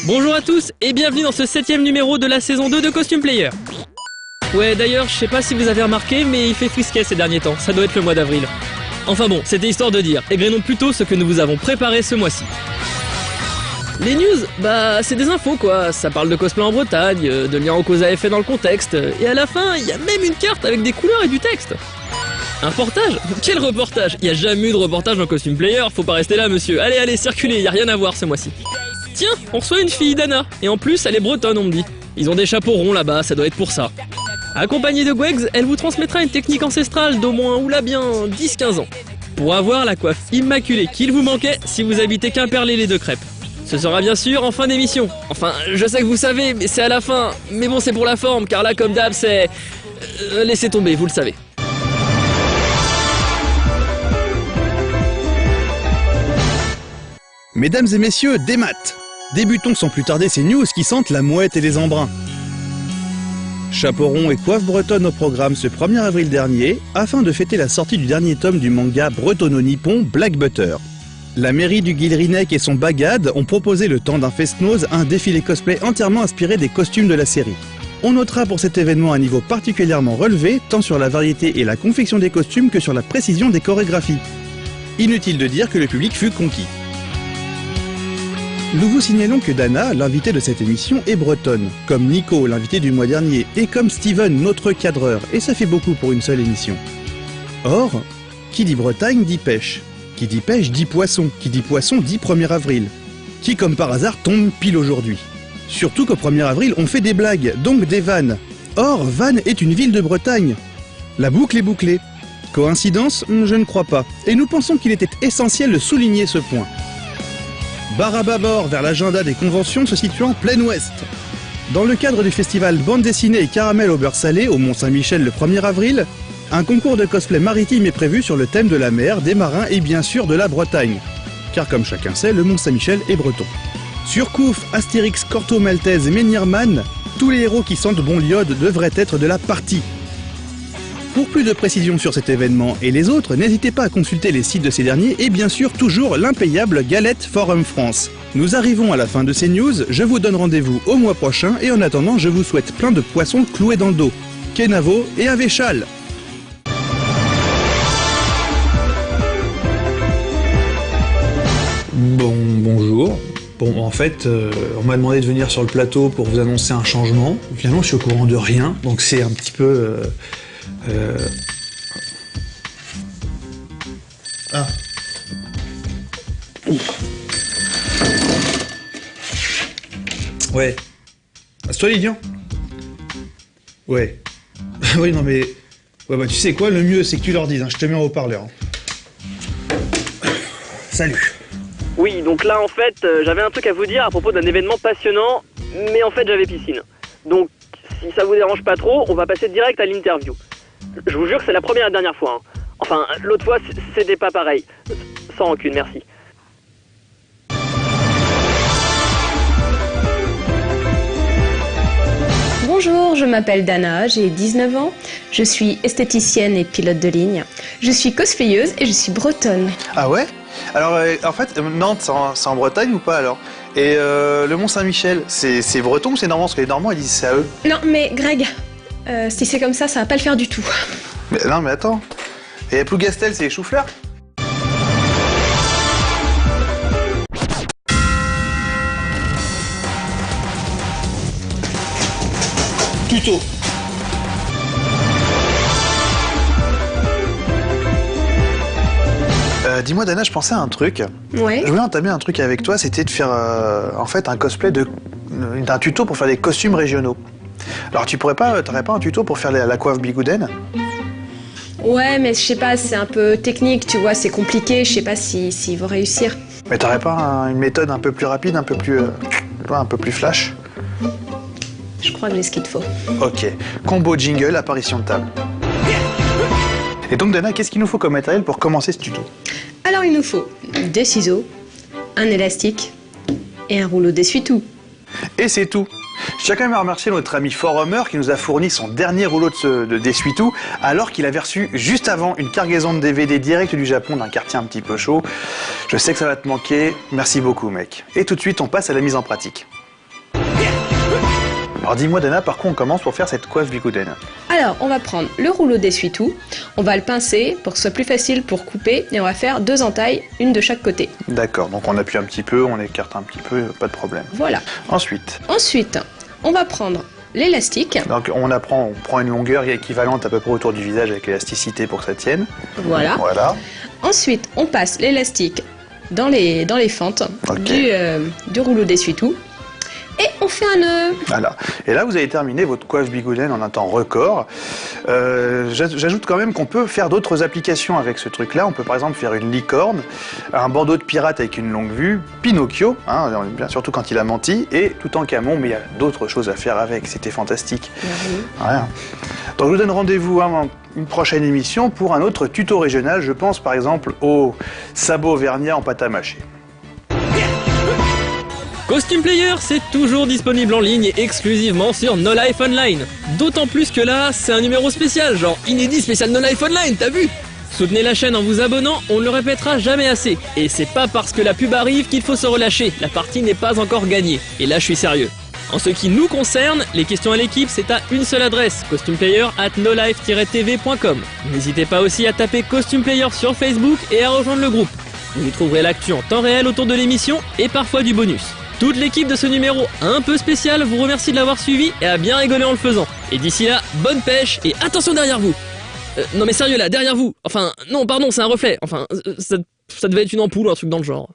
Bonjour à tous et bienvenue dans ce 7ème numéro de la saison 2 de Costume Player. Ouais, d'ailleurs, je sais pas si vous avez remarqué, mais il fait frisquet ces derniers temps, ça doit être le mois d'avril. Enfin bon, c'était histoire de dire, égrenons plutôt ce que nous vous avons préparé ce mois-ci. Les news, bah c'est des infos quoi, ça parle de cosplay en Bretagne, de liens aux causes à effet dans le contexte, et à la fin, il y a même une carte avec des couleurs et du texte. Un reportage? Quel reportage? Il y a jamais eu de reportage en Costume Player, faut pas rester là monsieur, allez, circulez, y a rien à voir ce mois-ci. Tiens, on reçoit une fille d'Anna, et en plus elle est bretonne on me dit. Ils ont des chapeaux ronds là-bas, ça doit être pour ça. Accompagnée de Gwegs, elle vous transmettra une technique ancestrale d'au moins, oula bien, 10-15 ans. Pour avoir la coiffe immaculée qu'il vous manquait si vous habitez Quimperlé-les-Deux-Crêpes. Ce sera bien sûr en fin d'émission. Enfin, je sais que vous savez, mais c'est à la fin. Mais bon, c'est pour la forme, car là, comme d'hab, c'est... laissez tomber, vous le savez. Mesdames et messieurs, des maths. Débutons sans plus tarder ces news qui sentent la mouette et les embruns. Chapeau rond et coiffe bretonne au programme ce 1er avril dernier, afin de fêter la sortie du dernier tome du manga bretonno-nippon Black Butter. La mairie du Guilrinec et son bagad ont proposé le temps d'un fest-noz un défilé cosplay entièrement inspiré des costumes de la série. On notera pour cet événement un niveau particulièrement relevé, tant sur la variété et la confection des costumes que sur la précision des chorégraphies. Inutile de dire que le public fut conquis. Nous vous signalons que Dana, l'invité de cette émission, est bretonne, comme Nico, l'invité du mois dernier, et comme Steven, notre cadreur, et ça fait beaucoup pour une seule émission. Or, qui dit Bretagne dit pêche. Qui dit pêche dit poisson. Qui dit poisson dit 1er avril. Qui, comme par hasard, tombe pile aujourd'hui. Surtout qu'au 1er avril, on fait des blagues, donc des vannes. Or, Vannes est une ville de Bretagne. La boucle est bouclée. Coïncidence? Je ne crois pas. Et nous pensons qu'il était essentiel de souligner ce point. Bar à bâbord vers l'agenda des conventions se situant plein ouest. Dans le cadre du festival bande dessinée et caramel au beurre salé au Mont-Saint-Michel le 1er avril, un concours de cosplay maritime est prévu sur le thème de la mer, des marins et bien sûr de la Bretagne. Car comme chacun sait, le Mont-Saint-Michel est breton. Surcouf, Astérix, Corto Maltese et Menhirman, tous les héros qui sentent bon l'iode devraient être de la partie. Pour plus de précisions sur cet événement et les autres, n'hésitez pas à consulter les sites de ces derniers et bien sûr toujours l'impayable Galette Forum France. Nous arrivons à la fin de ces news, je vous donne rendez-vous au mois prochain et en attendant je vous souhaite plein de poissons cloués dans le dos. Kenavo et Avéchal. Bonjour. Bon, en fait, on m'a demandé de venir sur le plateau pour vous annoncer un changement. Finalement, je suis au courant de rien, donc c'est un petit peu... Ah. Ouais. C'est toi, Lydian? Ouais. Oui, non mais... Ouais, bah tu sais quoi, le mieux c'est que tu leur dises, hein. Je te mets en haut-parleur. Hein. Salut. Oui, donc là en fait, j'avais un truc à vous dire à propos d'un événement passionnant, mais en fait j'avais piscine. Donc, si ça vous dérange pas trop, on va passer direct à l'interview. Je vous jure que c'est la première et la dernière fois. Hein. Enfin, l'autre fois, c'était pas pareil. Sans rancune, merci. Bonjour, je m'appelle Dana, j'ai 19 ans. Je suis esthéticienne et pilote de ligne. Je suis cosplayeuse et je suis bretonne. Ah ouais? Alors, en fait, Nantes, c'est en Bretagne ou pas alors? Et le Mont-Saint-Michel, c'est breton ou c'est normand? Parce que les Normands, ils disent c'est à eux. Non, mais Greg, si c'est comme ça va pas le faire du tout. Mais, non, mais attends. Et Plougastel, c'est les choux-fleurs? Tuto. Dis-moi Dana, je pensais à un truc. Ouais. Je voulais entamer un truc avec toi, c'était de faire en fait un cosplay d'un tuto pour faire des costumes régionaux. Alors t'aurais pas un tuto pour faire la coiffe bigouden? Ouais, mais je sais pas, c'est un peu technique, tu vois, c'est compliqué, je sais pas s'ils vont réussir. Mais t'aurais pas une méthode un peu plus rapide, un peu plus flash? Je crois que j'ai ce qu'il te faut. Ok. Combo jingle, apparition de table. Et donc Dana, qu'est-ce qu'il nous faut comme matériel pour commencer ce tuto? Alors il nous faut des ciseaux, un élastique et un rouleau d'essuie-tout. Et c'est tout. Je tiens quand même à remercier notre ami Forumer qui nous a fourni son dernier rouleau d'essuie-tout alors qu'il avait reçu juste avant une cargaison de DVD direct du Japon d'un quartier un petit peu chaud. Je sais que ça va te manquer, merci beaucoup mec. Et tout de suite on passe à la mise en pratique. Alors dis-moi Dana, par quoi on commence pour faire cette coiffe bigouden? Alors, on va prendre le rouleau d'essuie-tout, on va le pincer pour que ce soit plus facile pour couper et on va faire 2 entailles, une de chaque côté. D'accord, donc on appuie un petit peu, on écarte un petit peu, pas de problème. Voilà. Ensuite, On va prendre l'élastique. donc on prend une longueur équivalente à peu près autour du visage avec l'élasticité pour que ça tienne. Voilà. Voilà. Ensuite, on passe l'élastique dans les fentes Ok. du rouleau d'essuie-tout et on fait un nœud. Voilà. Et là, vous avez terminé votre coiffe bigouden en un temps record. J'ajoute quand même qu'on peut faire d'autres applications avec ce truc-là. On peut par exemple faire une licorne, un bandeau de pirate avec une longue vue, Pinocchio, hein, bien surtout quand il a menti, et Toutankhamon, mais il y a d'autres choses à faire avec. C'était fantastique. Voilà. Donc je vous donne rendez-vous à une prochaine émission pour un autre tuto régional. Je pense par exemple au sabot auvergnat en pâte à mâcher. Costume Player, c'est toujours disponible en ligne et exclusivement sur No Life Online. D'autant plus que là, c'est un numéro spécial, genre inédit spécial No Life Online, t'as vu? Soutenez la chaîne en vous abonnant, on ne le répétera jamais assez. Et c'est pas parce que la pub arrive qu'il faut se relâcher, la partie n'est pas encore gagnée. Et là, je suis sérieux. En ce qui nous concerne, les questions à l'équipe, c'est à une seule adresse, costumeplayer@nolife-tv.com. N'hésitez pas aussi à taper Costume Player sur Facebook et à rejoindre le groupe. Vous y trouverez l'actu en temps réel autour de l'émission et parfois du bonus. Toute l'équipe de ce numéro un peu spécial vous remercie de l'avoir suivi et a bien rigolé en le faisant. Et d'ici là, bonne pêche et attention derrière vous. Non mais sérieux là, derrière vous. Enfin, non pardon, c'est un reflet. Enfin, ça devait être une ampoule ou un truc dans le genre.